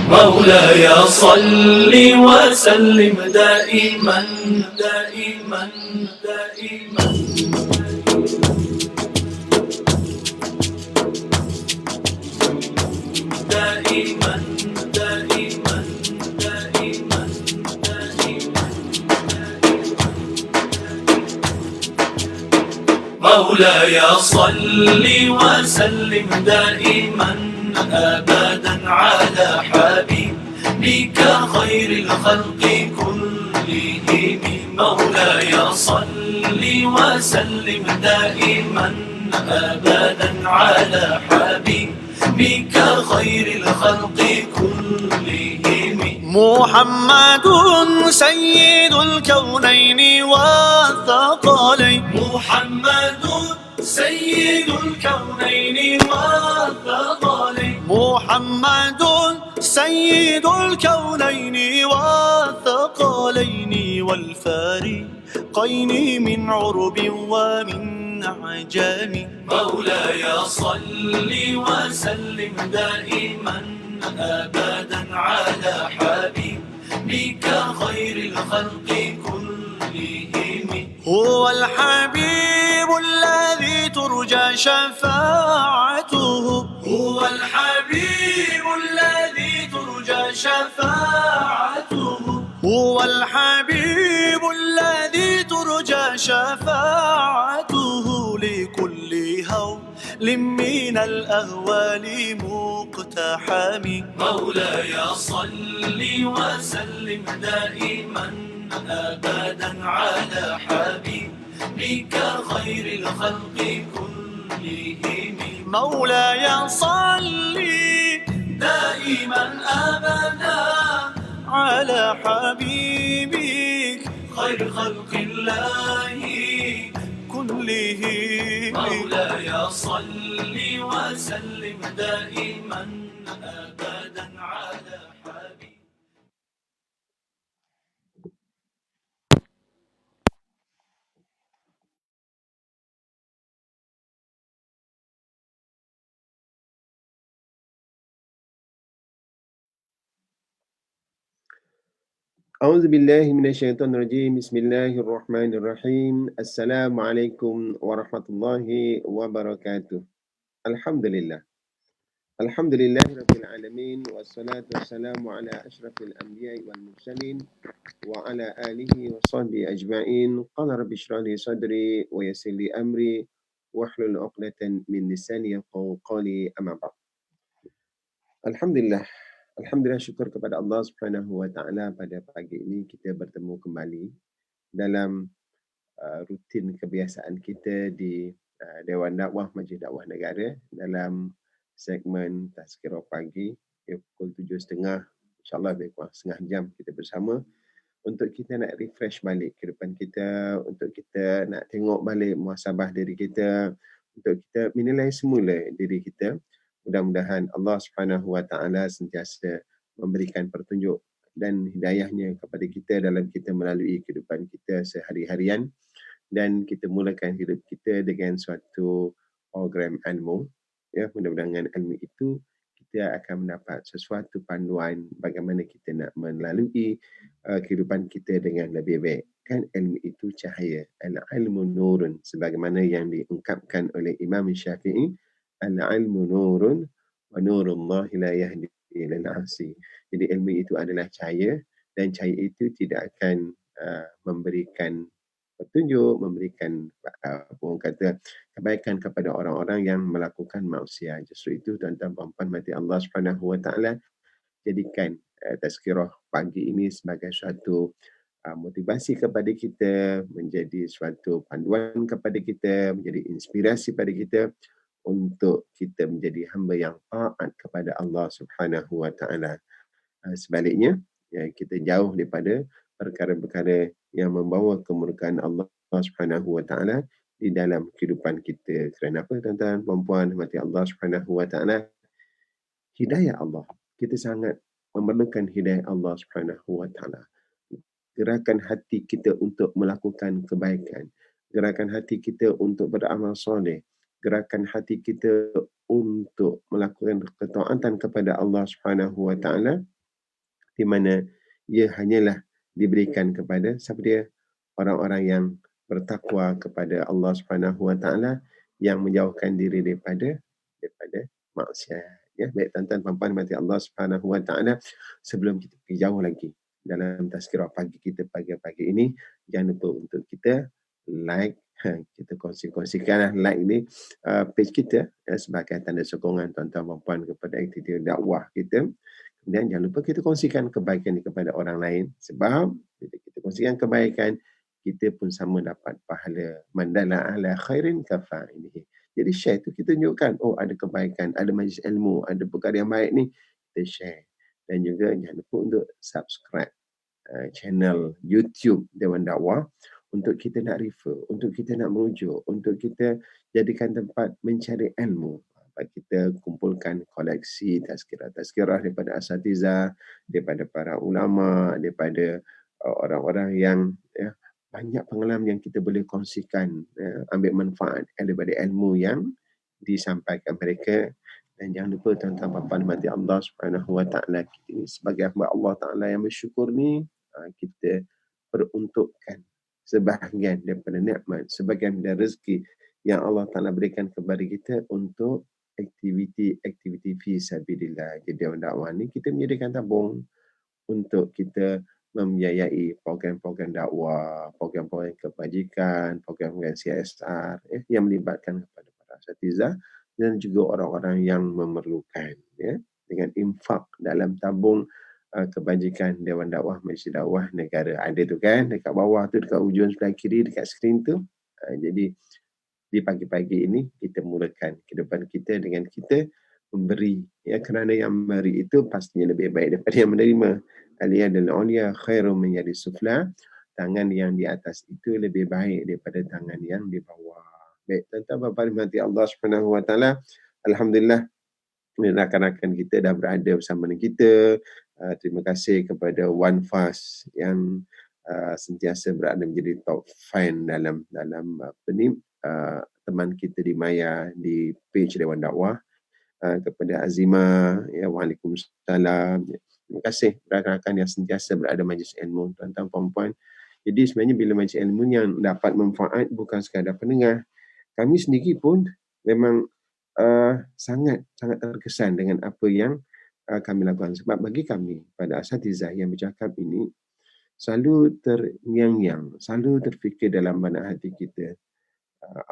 مولاي صل وسلم دائما دائما دائما دائما دائما دائما دائما مولاي صل وسلم دائما أبدا على حبيبك خير الخلق كلهم مولاي صل وسلم دائما أبدا على حبيبك خير الخلق كلهم محمد سيد الكونين والثقلين محمد سيد الكونين والثقلين محمد سيد الكونين والثقلين والفارقين من عرب ومن عجم مولاي صل وسلم دائما أبدا على حبيبك خير الخلق كلهم هو الحبيب الذي ترجى شفاعته هو الحبيب الذي ترجى شفاعته هو الحبيب الذي ترجى شفاعته لكل هول من الأهوال مقتحم مولاي صل وسلم دائما أبدا على حبيبك خير الخلق كلهم مولاي صل دائما أبدا على حبيبك خير خلق الله كلهم مولاي صل وسلم دائما أبدا على حبيبك. A'udzu billahi minasyaitonir rajim. Bismillahirrahmanirrahim. Assalamualaikum warahmatullahi wabarakatuh. Alhamdulillah. Alhamdulillahirabbil alamin wassalatu wassalamu ala asyrafil anbiya'i wal mursalin wa ala alihi wa sahbihi ajma'in. Qala rabbi shrah li sadri wa yassir li amri wahlul 'uqdatam min lisani yafqahu qawli amma ba'd. Alhamdulillah. Alhamdulillah, syukur kepada Allah Subhanahu Wa Taala pada pagi ini kita bertemu kembali dalam rutin kebiasaan kita di Dewan Dakwah Majlis Dakwah Negara dalam segmen Tazkirah Pagi pukul 7.30, insyaAllah lebih kurang setengah jam kita bersama untuk kita nak refresh balik kehidupan kita, untuk kita nak tengok balik muhasabah diri kita, untuk kita menilai semula diri kita. Mudah-mudahan Allah Subhanahu Wa Taala sentiasa memberikan petunjuk dan hidayahnya kepada kita dalam kita melalui kehidupan kita sehari-harian, dan kita mulakan hidup kita dengan suatu program ilmu. Ya, mudah-mudahan ilmu itu kita akan mendapat sesuatu panduan bagaimana kita nak melalui kehidupan kita dengan lebih baik. Kan ilmu itu cahaya. Al-ilmu nurun, sebagaimana yang diungkapkan oleh Imam Syafi'i, al-ilmu nurun wa nurullahi la yahdi ilal asi. Jadi ilmu itu adalah cahaya, dan cahaya itu tidak akan memberikan petunjuk, memberikan orang kata kebaikan kepada orang-orang yang melakukan maksiat. Justru itu tuan-tuan puan-puan mati Allah Subhanahu Wa Taala jadikan tazkirah pagi ini sebagai suatu motivasi kepada kita, menjadi suatu panduan kepada kita, menjadi inspirasi pada kita untuk kita menjadi hamba yang taat kepada Allah Subhanahu Wa Taala. Sebaliknya, ya, kita jauh daripada perkara-perkara yang membawa kemurkaan Allah Subhanahu Wa Taala di dalam kehidupan kita. Kerana apa, tuan-tuan, puan-puan, mati Allah Subhanahu Wa Taala? Hidayah Allah. Kita sangat memerlukan hidayah Allah Subhanahu Wa Taala. Gerakan hati kita untuk melakukan kebaikan, gerakan hati kita untuk beramal soleh, gerakan hati kita untuk melakukan ketaatan kepada Allah Subhanahu Wa Taala di mana ia hanyalah diberikan kepada siapa dia? Orang-orang yang bertakwa kepada Allah Subhanahu Wa Taala, yang menjauhkan diri daripada maksiat. Ya, baik tuan-tuan puan-puan mati Allah Subhanahu Wa Taala, sebelum kita pergi jauh lagi dalam tazkirah pagi kita pagi-pagi ini, jangan lupa untuk kita like, kita kongsikanlah like ni page kita sebagai tanda sokongan tuan-tuan puan-puan kepada aktiviti dakwah kita. Kemudian jangan lupa kita kongsikan kebaikan ini kepada orang lain, sebab bila kita kongsikan kebaikan, kita pun sama dapat pahala. Mandala ala khairin kafa'ilihi. Jadi share tu kita tunjukkan, oh ada kebaikan, ada majlis ilmu, ada perkara yang baik ni, kita share. Dan juga jangan lupa untuk subscribe channel YouTube Dewan Dakwah, untuk kita nak refer, untuk kita nak merujuk, untuk kita jadikan tempat mencari ilmu. Kita kumpulkan koleksi tazkirah daripada asatizah, daripada para ulama, daripada orang-orang yang banyak pengalaman yang kita boleh kongsikan, ambil manfaat daripada ilmu yang disampaikan mereka. Dan jangan lupa tuan-tuan puan-puan mati Allah Subhanahu Wa Taala, kita ini sebagai hamba Allah Taala yang bersyukur ni, kita peruntukkan sebahagian daripada nikmat, sebahagian dari rezeki yang Allah Taala berikan kepada kita untuk aktiviti fi sabilillah. Jadi Dewan Dakwah ni kita menyediakan tabung untuk kita membiayai program-program dakwah, program-program kebajikan, program-program CSR yang melibatkan kepada para asatizah dan juga orang-orang yang memerlukan, dengan infak dalam tabung kebajikan Dewan Dakwah Majlis Dakwah Negara. Ada tu kan dekat bawah tu, dekat ujung sebelah kiri dekat skrin tu. Jadi di pagi-pagi ini kita mulakan kehidupan kita dengan kita memberi, kerana yang memberi itu pastinya lebih baik daripada yang menerima. Aliyadul ulia khairum min yadis sufla. Tangan yang di atas itu lebih baik daripada tangan yang di bawah. Baik, tuan-tuan puan-puan rahmati Allah Subhanahu Wa Taala, alhamdulillah rakan-rakan kita dah berada bersama dengan kita. Terima kasih kepada One Fast yang sentiasa berada menjadi top fan dalam teman kita di Maya, di page Dewan Dakwah. Kepada Azimah, waalaikumsalam. Terima kasih rakan-rakan yang sentiasa berada majlis ilmu, tuan-tuan puan-puan. Jadi sebenarnya bila majlis ilmu yang dapat manfaat bukan sekadar pendengar, kami sendiri pun memang sangat terkesan dengan apa yang kami lakukan. Sebab bagi kami, pada asatizah yang bercakap ini, selalu terngiang-ngiang, selalu terfikir dalam benak hati kita,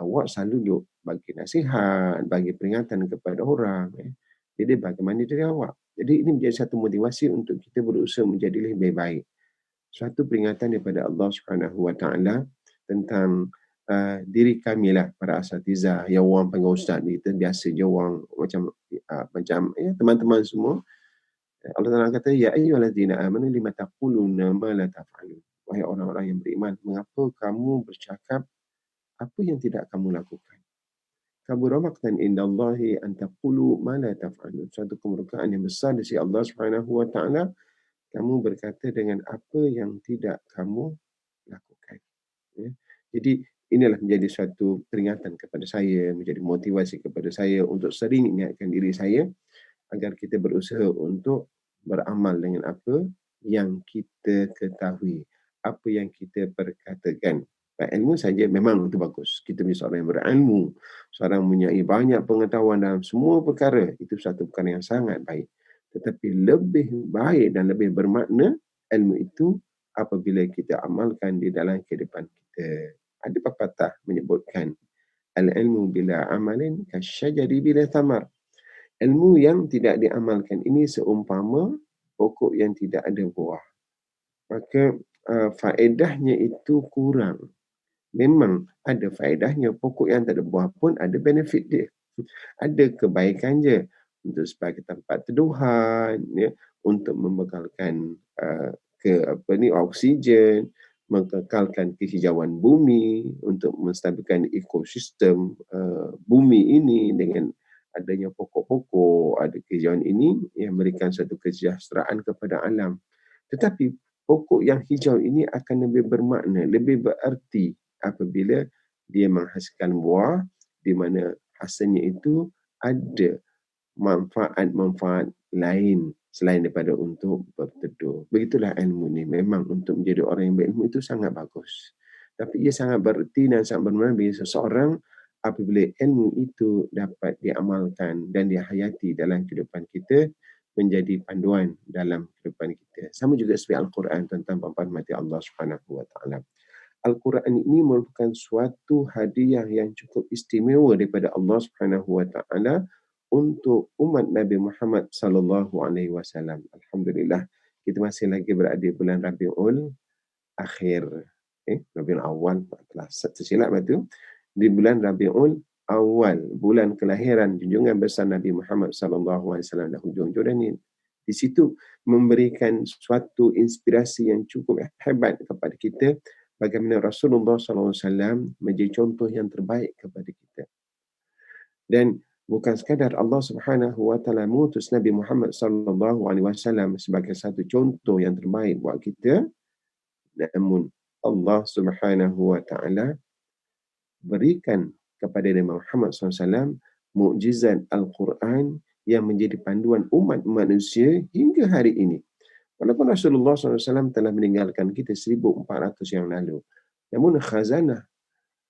awak selalu duk bagi nasihat, bagi peringatan kepada orang. Jadi bagaimana dari awak? Jadi ini menjadi satu motivasi untuk kita berusaha menjadi lebih baik. Suatu peringatan daripada Allah Subhanahu Wa Taala tentang diri kami lah, para asatizah yang orang panggil ustaz ni, kita biasa je orang macam teman-teman semua. Allah Taala kata, ya ayyuhallazina amanu lima taquluna ma la taf'alun. Wahai orang-orang yang beriman, mengapa kamu bercakap apa yang tidak kamu lakukan? Kabura maqtan indallahi an taqulu ma la taf'alun. Suatu kemurkaan yang besar di sisi Allah Subhanahu Wa Taala, kamu berkata dengan apa yang tidak kamu lakukan. Jadi inilah menjadi suatu peringatan kepada saya, menjadi motivasi kepada saya untuk sering ingatkan diri saya agar kita berusaha untuk beramal dengan apa yang kita ketahui, apa yang kita perkatakan. Ilmu saja memang itu bagus. Kita menjadi seorang yang berilmu, seorang mempunyai banyak pengetahuan dalam semua perkara, itu satu perkara yang sangat baik. Tetapi lebih baik dan lebih bermakna ilmu itu apabila kita amalkan di dalam kehidupan kita. Ada pepatah menyebutkan, al-ilmu bila amalin kasyajari bila thamar. Ilmu yang tidak diamalkan ini seumpama pokok yang tidak ada buah. Maka faedahnya itu kurang. Memang ada faedahnya, pokok yang tak ada buah pun ada benefit dia. Ada kebaikan je, untuk sebagai tempat teduhan, untuk membekalkan oksigen, mengekalkan kehijauan bumi, untuk menstabilkan ekosistem bumi ini dengan adanya pokok-pokok, ada kehijauan ini yang memberikan satu kesejahteraan kepada alam. Tetapi pokok yang hijau ini akan lebih bermakna, lebih bererti apabila dia menghasilkan buah, di mana hasilnya itu ada manfaat-manfaat lain selain daripada untuk berteduh. Begitulah ilmu ni. Memang untuk menjadi orang yang berilmu itu sangat bagus. Tapi ia sangat bererti dan sangat bermakna bagi seseorang apabila ilmu itu dapat diamalkan dan dihayati dalam kehidupan kita, menjadi panduan dalam kehidupan kita. Sama juga seperti Al-Quran tentang puan mati Allah Subhanahu Wa Taala. Al-Quran ini merupakan suatu hadiah yang cukup istimewa daripada Allah Subhanahu Wa Taala untuk umat Nabi Muhammad sallallahu alaihi wasallam. Alhamdulillah, kita masih lagi berada di bulan Rabiul Akhir. Rabiul Awal, telah tersilap itu. Di bulan Rabiul Awal, bulan kelahiran junjungan besar Nabi Muhammad sallallahu alaihi wasallam dah hujung ni. Di situ memberikan suatu inspirasi yang cukup hebat kepada kita bagaimana Rasulullah sallallahu alaihi wasallam menjadi contoh yang terbaik kepada kita. Dan bukan sekadar Allah Subhanahu Wa Taala mengutus Nabi Muhammad sallallahu alaihi wasallam sebagai satu contoh yang terbaik buat kita, namun Allah Subhanahu Wa Taala berikan kepada Nabi Muhammad SAW mukjizat Al-Quran yang menjadi panduan umat manusia hingga hari ini. Walaupun Rasulullah SAW telah meninggalkan kita 1400 yang lalu, namun khazanah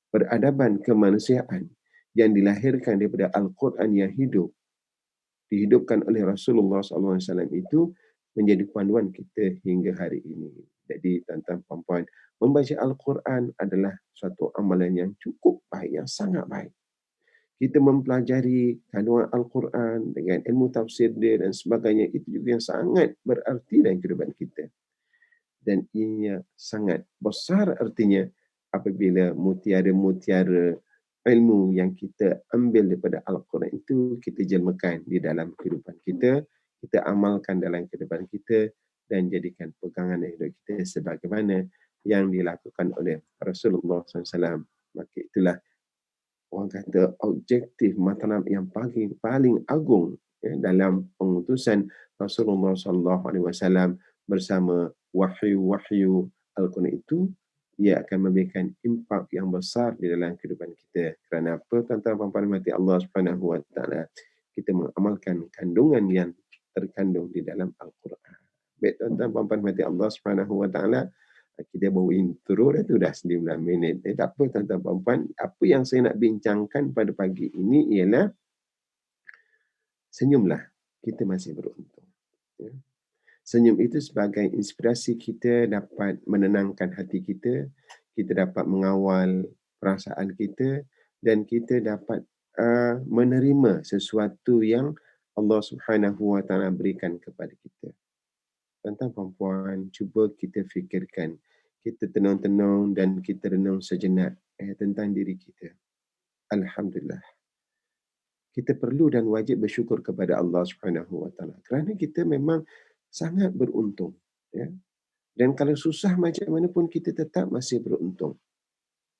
peradaban kemanusiaan yang dilahirkan daripada Al-Quran yang hidup, dihidupkan oleh Rasulullah SAW itu menjadi panduan kita hingga hari ini. Jadi tuan-tuan puan-puan, membaca Al-Quran adalah suatu amalan yang cukup baik, yang sangat baik. Kita mempelajari kandungan Al-Quran dengan ilmu tafsir dia dan sebagainya, itu juga yang sangat berarti dalam kehidupan kita. Dan ianya sangat besar artinya apabila mutiara-mutiara ilmu yang kita ambil daripada Al-Quran itu kita jelmakan di dalam kehidupan kita, kita amalkan dalam kehidupan kita dan jadikan pegangan hidup kita sebagaimana yang dilakukan oleh Rasulullah SAW. Maka itulah orang kata objektif matlab yang paling agung dalam pengutusan Rasulullah SAW bersama wahyu-wahyu Al-Quran itu, ia akan memberikan impak yang besar di dalam kehidupan kita. Kerana apa? Tuan-tuan puan-puan mati Allah Subhanahu Wa Taala, kita mengamalkan kandungan yang terkandung di dalam Al-Quran. Baik tuan-tuan puan-puan mati Allah Subhanahu Wa Taala, kita bawa intro dah tu dah 9 minit. Tak apa tuan-tuan puan-puan, apa yang saya nak bincangkan pada pagi ini ialah senyumlah, kita masih beruntung. Ya. Senyum itu sebagai inspirasi kita dapat menenangkan hati kita, kita dapat mengawal perasaan kita dan kita dapat menerima sesuatu yang Allah Subhanahu Wa Taala berikan kepada kita. Tuan-tuan puan-puan, cuba kita fikirkan, kita tenang-tenang dan kita renung sejenak tentang diri kita. Alhamdulillah. Kita perlu dan wajib bersyukur kepada Allah Subhanahu Wa Taala kerana kita memang sangat beruntung, ya. Dan kalau susah macam mana pun kita tetap masih beruntung.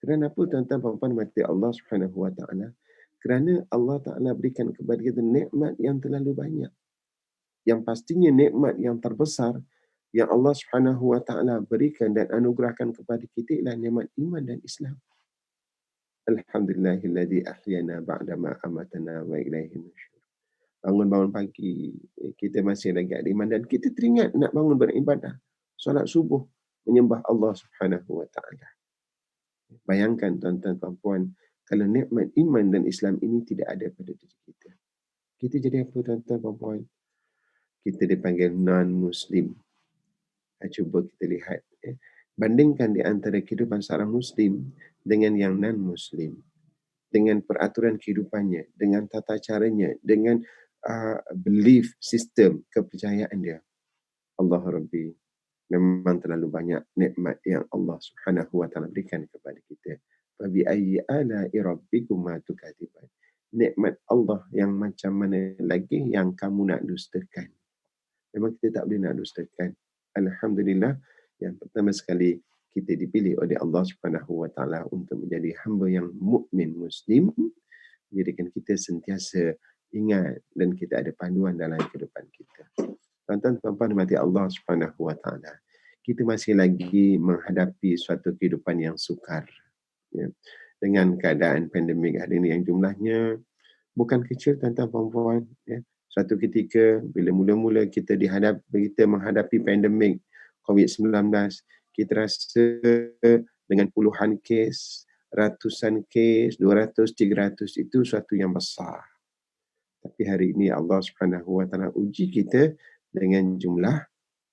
Kerana apa tuan-tuan puan-puan mati Allah Subhanahu Wa Taala? Kerana Allah Taala berikan kepada kita nikmat yang terlalu banyak. Yang pastinya nikmat yang terbesar yang Allah Subhanahu Wa Taala berikan dan anugerahkan kepada kita ialah nikmat iman dan Islam. Alhamdulillahilladzi ahyana ba'dama amatana wa ilaihi nusyur. Bangun-bangun pagi, kita masih lagi ada iman dan kita teringat nak bangun beribadah. Solat subuh, menyembah Allah Subhanahu Wa Taala. Bayangkan tuan-tuan puan-puan, kalau nikmat iman dan Islam ini tidak ada pada diri kita. Kita jadi apa tuan-tuan puan-puan? Kita dipanggil non-Muslim. Cuba kita lihat. Bandingkan di antara kehidupan seorang Muslim dengan yang non-Muslim. Dengan peraturan kehidupannya, dengan tata caranya, dengan belief system, kepercayaan dia. Allah Rabbi, memang terlalu banyak nikmat yang Allah Subhanahu Wa Taala berikan kepada kita. Fa bi ayyi ala'i rabbikuma tukadziban. Nikmat Allah yang macam mana lagi yang kamu nak dustakan? Memang kita tak boleh nak dustakan. Alhamdulillah, yang pertama sekali kita dipilih oleh Allah Subhanahu Wa Taala untuk menjadi hamba yang mukmin Muslim, menjadikan kita sentiasa ingat dan kita ada panduan dalam kehidupan kita. Tuan-tuan puan-puan mati Allah Subhanahu Wa Taala, kita masih lagi menghadapi suatu kehidupan yang sukar, ya. Dengan keadaan pandemik hari ini yang jumlahnya bukan kecil tuan-tuan puan-puan, ya. Satu ketika bila mula-mula kita menghadapi pandemik COVID-19, kita rasa dengan puluhan kes, ratusan kes, 200, 300 itu suatu yang besar. Tapi hari ini Allah Subhanahu Wa Taala uji kita dengan jumlah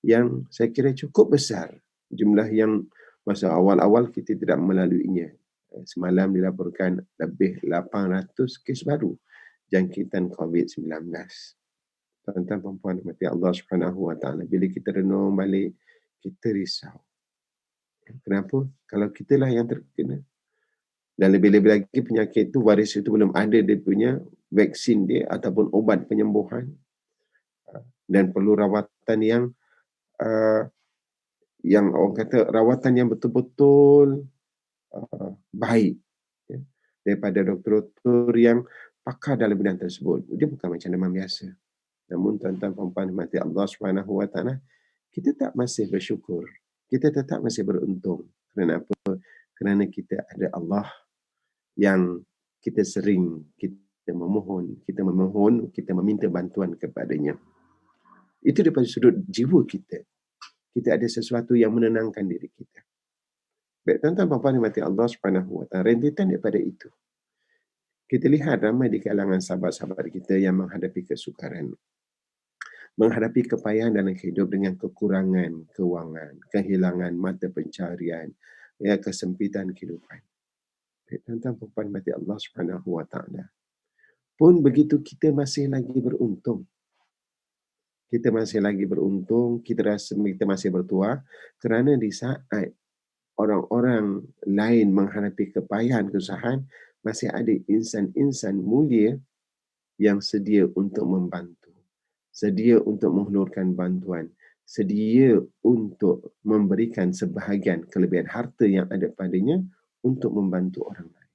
yang saya kira cukup besar. Jumlah yang masa awal-awal kita tidak melaluinya. Semalam dilaporkan lebih 800 kes baru jangkitan COVID-19. Tuan-tuan dan puan mati Allah Subhanahu Wa Taala, bila kita renung balik, kita risau. Kenapa? Kalau kitalah yang terkena. Dan lebih-lebih lagi penyakit itu, virus itu belum ada dia punya vaksin dia ataupun ubat penyembuhan. Dan perlu rawatan yang orang kata rawatan yang betul-betul baik, ya, daripada doktor-doktor yang pakar dalam bidang tersebut. Dia bukan macam demam biasa. Namun tuan-tuan puan-puan mati Allah Subhanahu Wa Taala, kita tak masih bersyukur. Kita tetap masih beruntung. Kerana apa? Kerana kita ada Allah yang kita memohon, kita meminta bantuan kepadanya. Itu daripada sudut jiwa kita. Kita ada sesuatu yang menenangkan diri kita. Baik, tuan-tuan puan-puan mati Allah Subhanahu Wa Taala, rentetan daripada itu. Kita lihat ramai di kalangan sahabat-sahabat kita yang menghadapi kesukaran, menghadapi kepayahan dalam hidup dengan kekurangan kewangan, kehilangan mata pencaharian, kesempitan kehidupan. Tuan-tuan puan mati Allah Subhanahu Wa Taala. Pun begitu kita masih lagi beruntung. Kita masih lagi beruntung, kita rasa kita masih bertuah kerana di saat orang-orang lain menghadapi kepayahan, kesusahan, masih ada insan-insan mulia yang sedia untuk membantu, sedia untuk menghulurkan bantuan, sedia untuk memberikan sebahagian kelebihan harta yang ada padanya untuk membantu orang lain.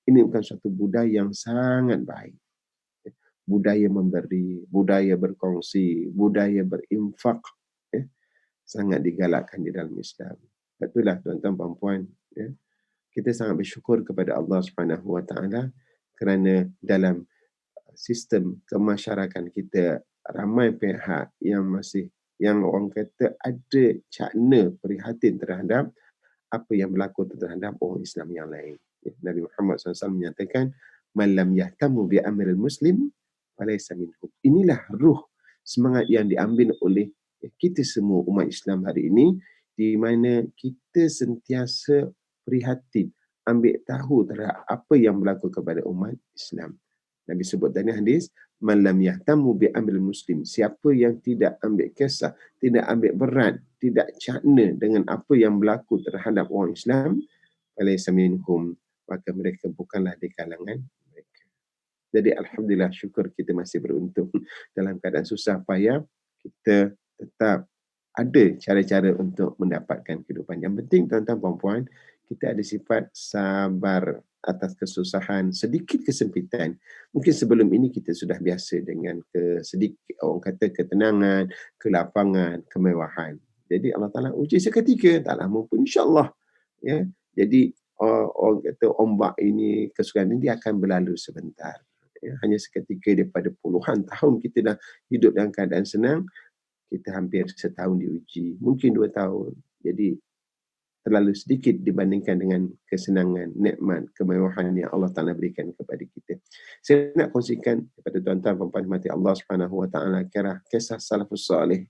Ini bukan suatu budaya yang sangat baik. Budaya memberi, budaya berkongsi, budaya berinfak, sangat digalakkan di dalam Islam. Itulah tuan-tuan dan puan, kita sangat bersyukur kepada Allah Subhanahu Wa Taala kerana dalam sistem kemasyarakatan kita ramai pihak yang orang kata ada cakna prihatin terhadap apa yang berlaku terhadap orang Islam yang lain. Nabi Muhammad SAW menyatakan, "Man lam yahtamu bi amril muslim falaysa minhum." Inilah ruh semangat yang diambil oleh kita semua umat Islam hari ini, di mana kita sentiasa prihatin, ambil tahu terhadap apa yang berlaku kepada umat Islam. Nabi sebut tadi hadis, "Man lam yahtamu bi amril muslim." Siapa yang tidak ambil kisah, tidak ambil berat, tidak cakna dengan apa yang berlaku terhadap orang Islam, falaysa minhum, maka mereka bukanlah di kalangan mereka. Jadi alhamdulillah, syukur kita masih beruntung. Dalam keadaan susah payah, kita tetap ada cara-cara untuk mendapatkan kehidupan. Yang penting tuan-tuan puan-puan, kita ada sifat sabar atas kesusahan, sedikit kesempitan. Mungkin sebelum ini kita sudah biasa dengan sedikit orang kata ketenangan, kelapangan, kemewahan. Jadi Allah Ta'ala uji seketika, tak lama pun insya-Allah. Ya. Jadi orang kata ombak ini, kesukaran ini dia akan berlalu sebentar. Ya. Hanya seketika daripada puluhan tahun kita dah hidup dalam keadaan senang, kita hampir setahun diuji, mungkin 2 tahun. Jadi terlalu sedikit dibandingkan dengan kesenangan, nikmat, kemewahan yang Allah Ta'ala berikan kepada kita. Saya nak kongsikan kepada tuan-tuan dan puan mati Allah Subhanahu Wa Taala kisah salafus salih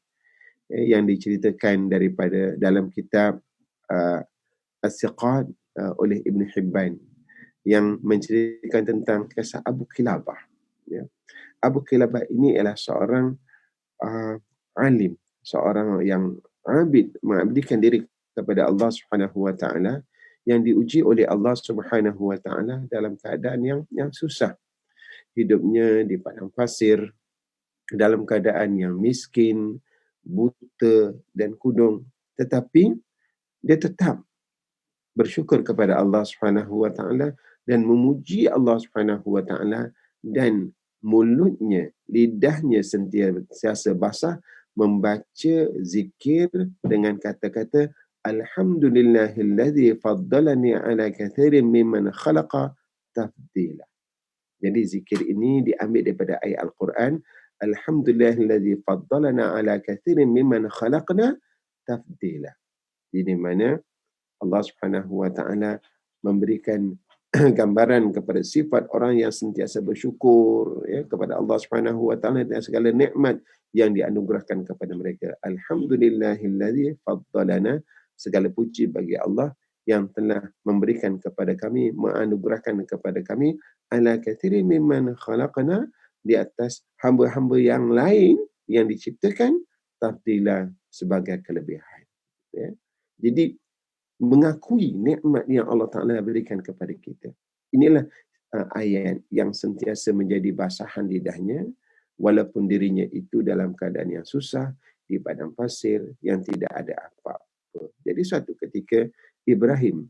yang diceritakan daripada dalam kitab As-Siqat oleh Ibn Hibban, yang menceritakan tentang kisah Abu Qilabah. Ya. Abu Qilabah ini adalah seorang alim, seorang yang abid, mengabdikan diri kepada Allah Subhanahu Wa Taala, yang diuji oleh Allah Subhanahu Wa Taala dalam keadaan yang susah. Hidupnya di padang pasir, dalam keadaan yang miskin, buta dan kudung, tetapi dia tetap bersyukur kepada Allah Subhanahu Wa Taala dan memuji Allah Subhanahu Wa Taala, dan mulutnya, lidahnya sentiasa basah membaca zikir dengan kata-kata Alhamdulillahilladzi faddalani ala kathirin mimman khalaqa tafdila. Jadi zikir ini diambil daripada ayat Al-Quran, Alhamdulillahilladzi faddalana ala kathirin mimman khalaqna tafdila. Di mana Allah Subhanahu wa taala memberikan gambaran kepada sifat orang yang sentiasa bersyukur ya kepada Allah Subhanahu wa taala dan segala nikmat yang dianugerahkan kepada mereka. Alhamdulillahilladzi faddalana, segala puji bagi Allah yang telah memberikan kepada kami, menganugerahkan kepada kami ala katsirin mimman khalaqna, di atas hamba-hamba yang lain yang diciptakan, tafdila, sebagai kelebihan. Ya. Jadi mengakui nikmat yang Allah Ta'ala berikan kepada kita. Inilah ayat yang sentiasa menjadi basahan lidahnya, walaupun dirinya itu dalam keadaan yang susah, di padang pasir yang tidak ada apa-apa. Jadi suatu ketika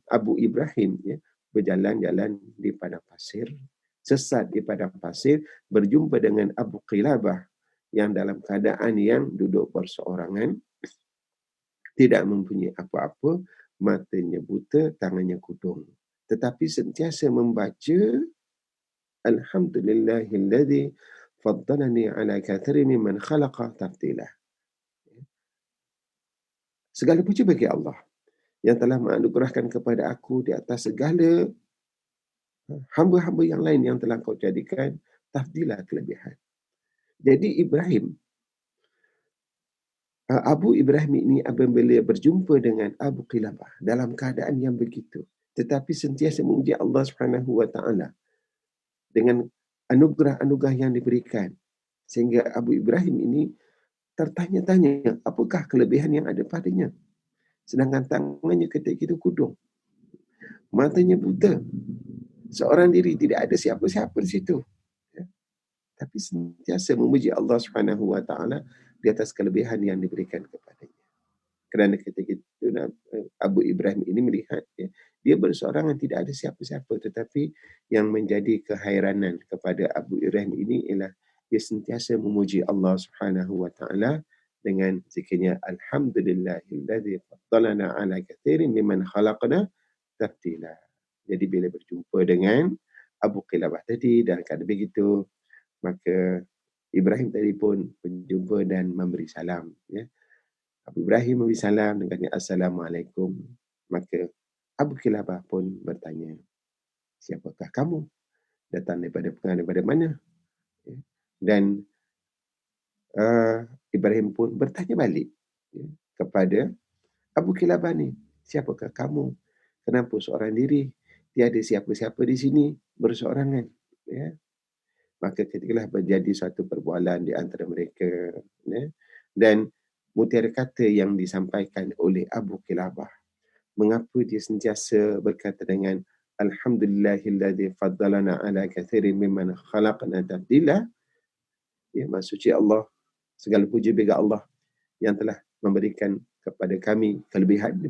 Abu Ibrahim ya, berjalan-jalan di padang pasir, sesat di padang pasir, berjumpa dengan Abu Qilabah yang dalam keadaan yang duduk berseorangan, tidak mempunyai apa-apa, matanya buta, tangannya kudung. Tetapi sentiasa membaca Alhamdulillahilladzi faddalani ala kathirin mimman khalaqa tafdila. Segala puji bagi Allah yang telah menganugerahkan kepada aku di atas segala hamba-hamba yang lain yang telah kau jadikan tafdila, kelebihan. Jadi Abu Ibrahim ini apabila berjumpa dengan Abu Qilabah dalam keadaan yang begitu, tetapi sentiasa memuji Allah Subhanahu wa taala dengan anugerah-anugerah yang diberikan, sehingga Abu Ibrahim ini tertanya-tanya apakah kelebihan yang ada padanya, sedangkan tangannya ketika itu kudung, matanya buta, seorang diri, tidak ada siapa-siapa di situ. Tapi sentiasa memuji Allah Subhanahu wa taala di atas kelebihan yang diberikan kepadanya. Kerana ketika itu Abu Ibrahim ini melihat ya, dia berseorangan, tidak ada siapa-siapa, tetapi yang menjadi kehairanan kepada Abu Ibrahim ini ialah dia sentiasa memuji Allah Subhanahu wa taala dengan zikirnya alhamdulillahilladzi faddalana ala katsirin mimman khalaqna tafdila. Jadi bila berjumpa dengan Abu Qilabah tadi dan keadaan begitu, maka Ibrahim tadi pun berjumpa dan memberi salam. Ya. Abu Ibrahim memberi salam dengan Assalamualaikum. Maka Abu Qilabah pun bertanya, siapakah kamu? Datang daripada mana? Ya. Dan Ibrahim pun bertanya balik ya, kepada Abu Qilabah ni, siapakah kamu? Kenapa seorang diri? Tiada siapa-siapa di sini, berseorangan. Ya. Maka ketikalah terjadi satu perbualan di antara mereka. Ya. Dan mutiara kata yang disampaikan oleh Abu Qilabah, mengapa dia sentiasa berkata dengan Alhamdulillahilladzi faddalana ala kathirin mimman khalaqna tafdila. Ya, maksudnya Allah, segala puji bagi Allah yang telah memberikan kepada kami kelebihan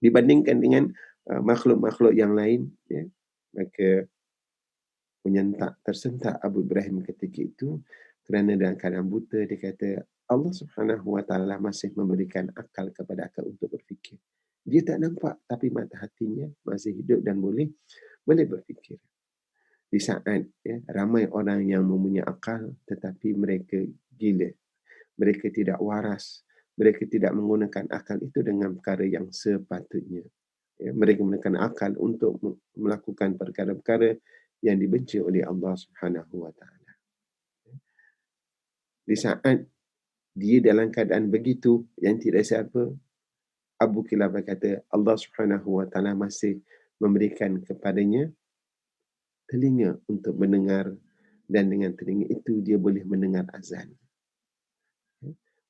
dibandingkan dengan makhluk-makhluk yang lain. Ya. Maka tersentak Abu Ibrahim ketika itu, kerana dalam keadaan buta, dia kata Allah Subhanahu wa taala masih memberikan akal kepada akal untuk berfikir. Dia tak nampak, tapi mata hatinya masih hidup dan boleh berfikir. Di saat ya, ramai orang yang mempunyai akal tetapi mereka gila, mereka tidak waras, mereka tidak menggunakan akal itu dengan perkara yang sepatutnya. Ya, mereka menggunakan akal untuk melakukan perkara-perkara yang dibenci oleh Allah Subhanahu wa taala. Di saat dia dalam keadaan begitu yang tidak siapa, Abu Qilabah kata Allah Subhanahu wa taala masih memberikan kepadanya telinga untuk mendengar, dan dengan telinga itu dia boleh mendengar azan.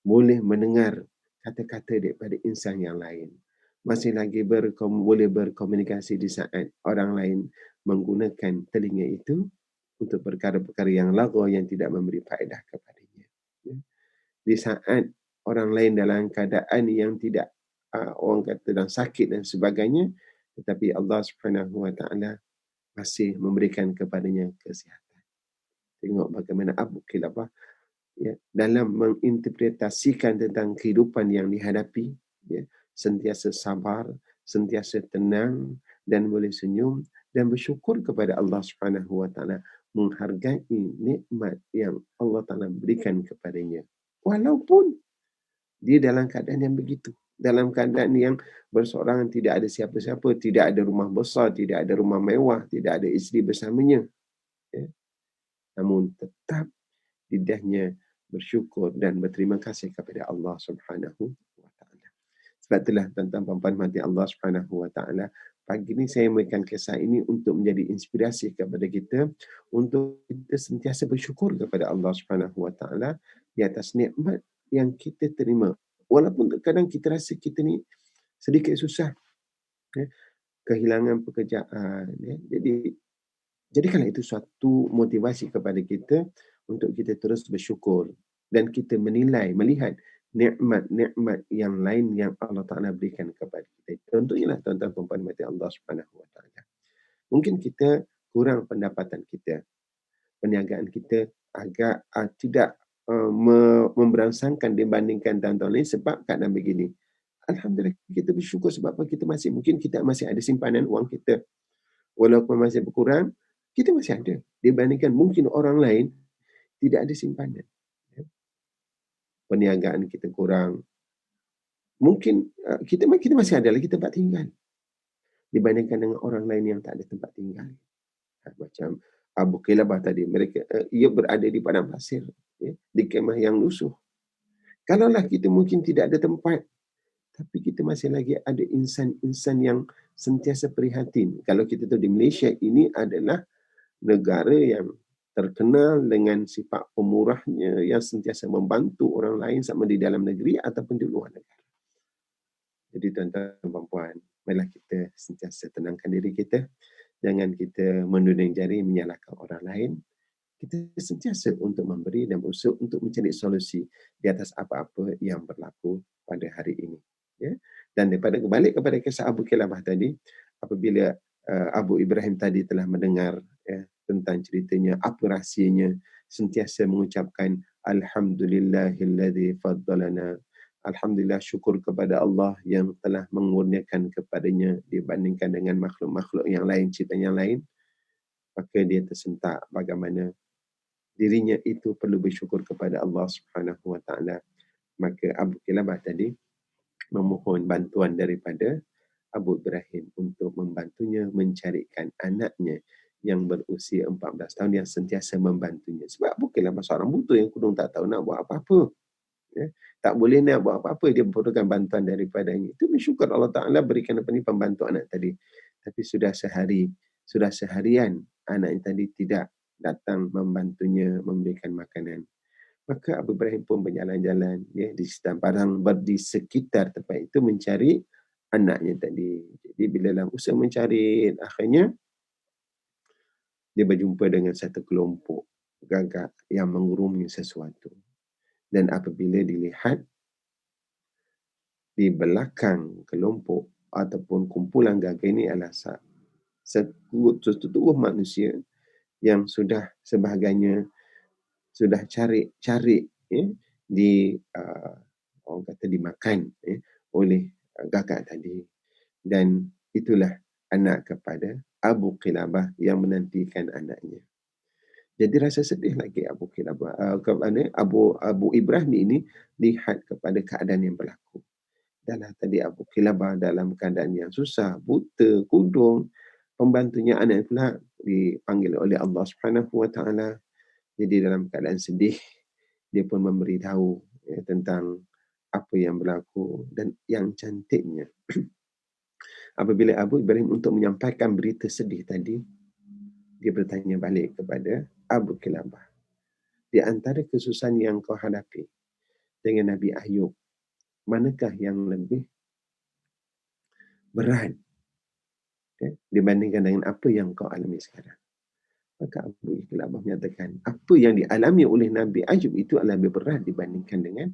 Boleh mendengar kata-kata daripada insan yang lain. Masih lagi boleh berkomunikasi di saat orang lain menggunakan telinga itu untuk perkara-perkara yang lagha yang tidak memberi faedah kepadanya. Di saat orang lain dalam keadaan yang tidak, orang kata dalam sakit dan sebagainya, tetapi Allah Subhanahu wa taala masih memberikan kepadanya kesihatan. Tengok bagaimana Abu Qilabah ya, dalam menginterpretasikan tentang kehidupan yang dihadapi, ya, sentiasa sabar, sentiasa tenang dan boleh senyum dan bersyukur kepada Allah Subhanahu wa taala menghargai nikmat yang Allah Ta'ala berikan kepadanya. Walaupun dia dalam keadaan yang begitu. Dalam keadaan yang berseorangan, tidak ada siapa-siapa, tidak ada rumah besar, tidak ada rumah mewah, tidak ada isteri bersamanya. Ya. Namun tetap lidahnya bersyukur dan berterima kasih kepada Allah Subhanahu wa Ta'ala. Sebab itulah tuan-tuan puan-puan mati Allah Subhanahu wa Ta'ala, pagi ini saya memberikan kisah ini untuk menjadi inspirasi kepada kita untuk kita sentiasa bersyukur kepada Allah Subhanahu wa Ta'ala di atas nikmat yang kita terima. Walaupun terkadang kita rasa kita ni sedikit susah, ya, kehilangan pekerjaan, ya. Jadi jadikanlah itu suatu motivasi kepada kita untuk kita terus bersyukur dan kita menilai, melihat nikmat-nikmat yang lain yang Allah Ta'ala berikan kepada kita. Contohnya lah tuan-tuan perempuan mati Allah Subhanahu Wa Ta'ala. Mungkin kita kurang pendapatan kita, perniagaan kita agak tidak memberangsangkan dibandingkan tahun-tahun lain sebab keadaan begini. Alhamdulillah kita bersyukur sebab apa, kita masih ada simpanan wang kita. Walaupun masih berkurang, kita masih ada. Dibandingkan mungkin orang lain tidak ada simpanan. Ya. Perniagaan kita kurang. Mungkin kita masih ada lagi tempat tinggal. Dibandingkan dengan orang lain yang tak ada tempat tinggal. Macam Abu Qilabah tadi, ia berada di padang pasir, ya, di kemah yang lusuh. Kalaulah kita mungkin tidak ada tempat, tapi kita masih lagi ada insan-insan yang sentiasa prihatin. Kalau kita tahu di Malaysia ini adalah negara yang terkenal dengan sifat pemurahnya yang sentiasa membantu orang lain sama di dalam negeri ataupun di luar negara. Jadi tuan-tuan dan puan-puan, marilah kita sentiasa tenangkan diri kita. Jangan kita menuding jari menyalahkan orang lain. Kita sentiasa untuk memberi dan berusaha untuk mencari solusi di atas apa-apa yang berlaku pada hari ini. Ya? Dan daripada kembali kepada kisah Abu Qilabah tadi, apabila Abu Ibrahim tadi telah mendengar, ya, tentang ceritanya, apa rahsianya, sentiasa mengucapkan Alhamdulillahilladzi faddalana. Alhamdulillah, syukur kepada Allah yang telah mengurniakan kepadanya dibandingkan dengan makhluk-makhluk yang lain, ciptaan yang lain. Maka dia tersentak bagaimana dirinya itu perlu bersyukur kepada Allah Subhanahu wa Ta'ala. Maka Abu Qilabah tadi memohon bantuan daripada Abu Ibrahim untuk membantunya mencarikan anaknya yang berusia 14 tahun yang sentiasa membantunya. Sebab Abu Qilabah seorang buta yang kudung tak tahu nak buat apa-apa. Ya, tak boleh nak buat apa-apa, dia membutuhkan bantuan daripadanya. Itu bersyukur Allah Ta'ala berikan pembantu anak tadi. Tapi sudah seharian anak yang tadi tidak datang membantunya memberikan makanan. Maka Abu Ibrahim pun berjalan-jalan, ya, di sekitar tempat itu mencari anaknya tadi. Jadi bila dalam usaha mencari, akhirnya dia berjumpa dengan satu kelompok gagak yang mengurungi sesuatu. Dan apabila dilihat di belakang kelompok ataupun kumpulan gagak ini adalah satu tubuh manusia yang sudah sebahagiannya sudah cari, ya, orang kata dimakan, ya, oleh gagak tadi. Dan itulah anak kepada Abu Qilabah yang menantikan anaknya. Jadi rasa sedih lagi Abu Qilabah, kepada Abu Ibrahim ini lihat kepada keadaan yang berlaku. Dan tadi Abu Qilabah dalam keadaan yang susah, buta, kudung, pembantunya anak pula dipanggil oleh Allah Subhanahu wa Ta'ala. Jadi dalam keadaan sedih, dia pun memberitahu, ya, tentang apa yang berlaku. Dan yang cantiknya, apabila Abu Ibrahim untuk menyampaikan berita sedih tadi, dia bertanya balik kepada Abu Qilabah, di antara kesusahan yang kau hadapi dengan Nabi Ayub, manakah yang lebih berat, ya, dibandingkan dengan apa yang kau alami sekarang? Maka Abu Qilabah menyatakan, apa yang dialami oleh Nabi Ayub itu adalah lebih berat dibandingkan dengan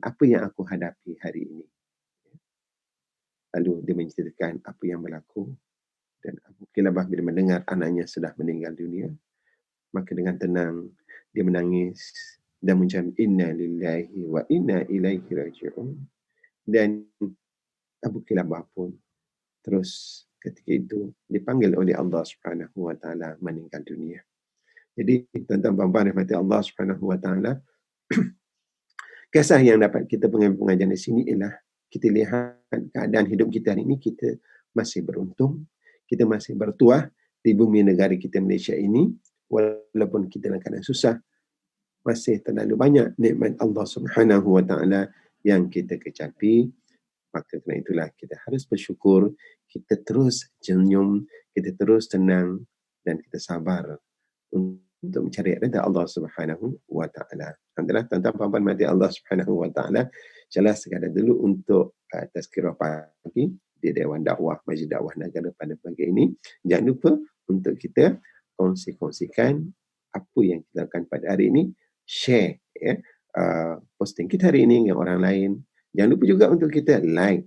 apa yang aku hadapi hari ini. Lalu dia menceritakan apa yang berlaku. Dan Abu Qilabah bila mendengar anaknya sudah meninggal dunia, maka dengan tenang dia menangis dan mengucap inna lillahi wa inna ilaihi raji'un. Dan Abu Qilabah pun terus ketika itu dipanggil oleh Allah Subhanahu wa Ta'ala meninggal dunia. Jadi tuan-tuan puan-puan rahmati Allah Subhanahu Wa Taala, kisah yang dapat kita pengambil pengajaran di sini ialah kita lihat keadaan hidup kita hari ini, kita masih beruntung, kita masih bertuah di bumi negara kita Malaysia ini, walaupun kita dalam keadaan susah, masih terlalu banyak nikmat Allah Subhanahu Wa Taala yang kita kecapi. Maka kerana itulah kita harus bersyukur, kita terus senyum, kita terus tenang dan kita sabar untuk mencari redha Allah Subhanahu Wa Taala. Alhamdulillah, tuan-tuan puan-puan mati Allah Subhanahu Wa Taala. Insyaallah sekadar dulu untuk tazkirah pagi di Dewan Dakwah Masjid Dakwah Negara pada pagi ini. Jangan lupa untuk kita kongsi-kongsikan apa yang kita lakukan pada hari ini, share ya, posting kita hari ini dengan orang lain. Jangan lupa juga untuk kita like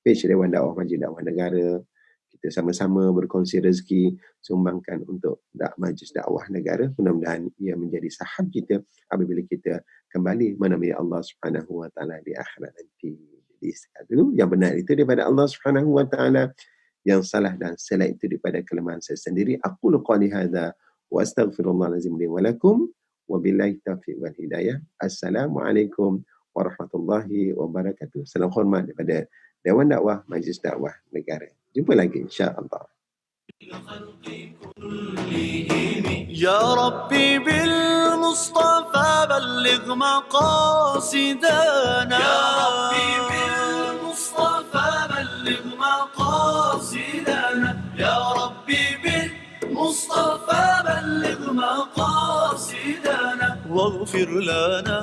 page Dewan Dakwah Masjid Dakwah Negara. Kita sama-sama berkongsi rezeki, sumbangkan untuk Majlis Dakwah Negara. Mudah-mudahan ia menjadi saham kita apabila kita kembali menemui Allah Subhanahu Wa Taala di akhirat nanti. Jadi dulu yang benar itu daripada Allah Subhanahu Wa Taala, yang salah dan salah itu daripada kelemahan saya sendiri. Aqulu qali hadza wa astaghfirullahalazim li wa lakum wa billahi taufiq wal hidayah. Assalamualaikum warahmatullahi wabarakatuh. Salam hormat daripada Dewan Dakwah Majlis Dakwah Negara. Jumpa lagi insya-Allah. يا ربي بالمصطفى بلغ مقاصدنا، يا ربي بالمصطفى بلغ مقاصدنا، يا ربي بالمصطفى بلغ مقاصدنا، واغفر لنا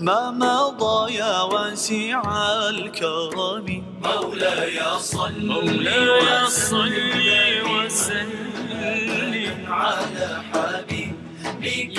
ما مضى يا واسع الكرم. مولاي صل وسلم على حبيبك